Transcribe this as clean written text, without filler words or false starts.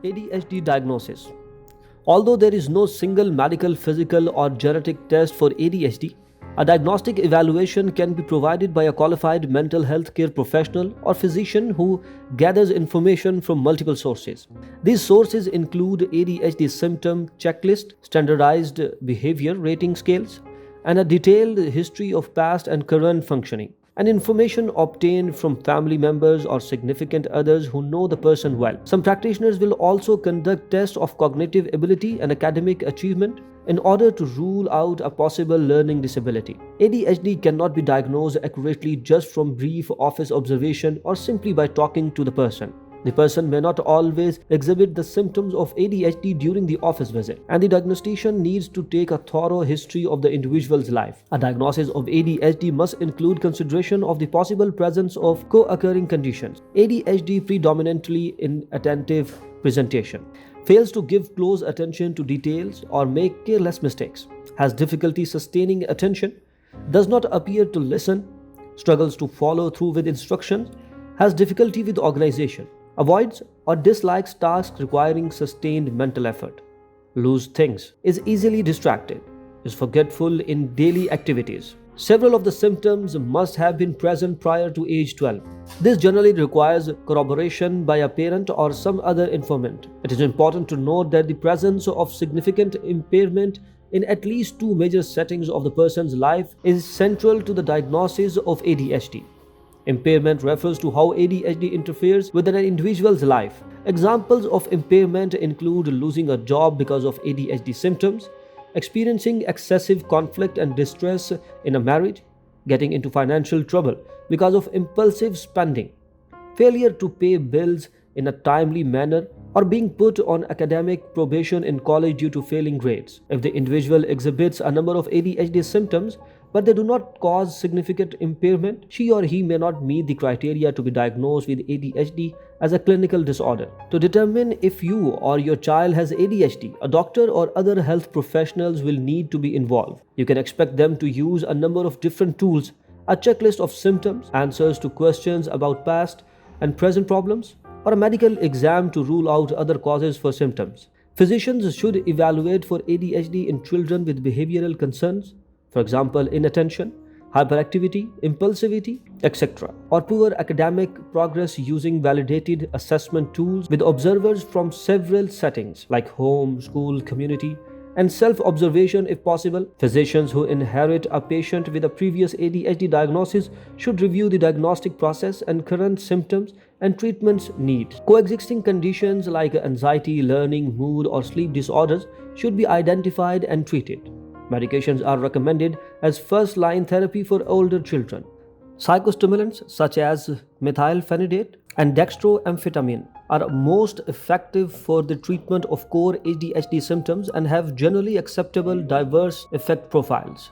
ADHD diagnosis. Although there is no single medical, physical, or genetic test for ADHD, a diagnostic evaluation can be provided by a qualified mental health care professional or physician who gathers information from multiple sources. These sources include ADHD symptom checklist, standardized behavior rating scales, and a detailed history of past and current functioning, and information obtained from family members or significant others who know the person well. Some practitioners will also conduct tests of cognitive ability and academic achievement in order to rule out a possible learning disability. ADHD cannot be diagnosed accurately just from brief office observation or simply by talking to the person. The person may not always exhibit the symptoms of ADHD during the office visit, and the diagnostician needs to take a thorough history of the individual's life. A diagnosis of ADHD must include consideration of the possible presence of co-occurring conditions. ADHD predominantly inattentive presentation, fails to give close attention to details or make careless mistakes, has difficulty sustaining attention, does not appear to listen, struggles to follow through with instructions, has difficulty with organization, avoids or dislikes tasks requiring sustained mental effort, lose things, is easily distracted, is forgetful in daily activities. Several of the symptoms must have been present prior to age 12. This generally requires corroboration by a parent or some other informant. It is important to note that the presence of significant impairment in at least two major settings of the person's life is central to the diagnosis of ADHD. Impairment refers to how ADHD interferes with an individual's life. Examples of impairment include losing a job because of ADHD symptoms, experiencing excessive conflict and distress in a marriage, getting into financial trouble because of impulsive spending, failure to pay bills in a timely manner, or being put on academic probation in college due to failing grades. If the individual exhibits a number of ADHD symptoms but they do not cause significant impairment, she or he may not meet the criteria to be diagnosed with ADHD as a clinical disorder. To determine if you or your child has ADHD, a doctor or other health professionals will need to be involved. You can expect them to use a number of different tools, a checklist of symptoms, answers to questions about past and present problems, or a medical exam to rule out other causes for symptoms. Physicians should evaluate for ADHD in children with behavioral concerns, for example, inattention, hyperactivity, impulsivity, etc., or poor academic progress using validated assessment tools with observers from several settings like home, school, community, and self-observation if possible. Physicians who inherit a patient with a previous ADHD diagnosis should review the diagnostic process and current symptoms and treatments needs. Coexisting conditions like anxiety, learning, mood, or sleep disorders should be identified and treated. Medications are recommended as first-line therapy for older children. Psychostimulants such as methylphenidate and dextroamphetamine are most effective for the treatment of core ADHD symptoms and have generally acceptable diverse effect profiles.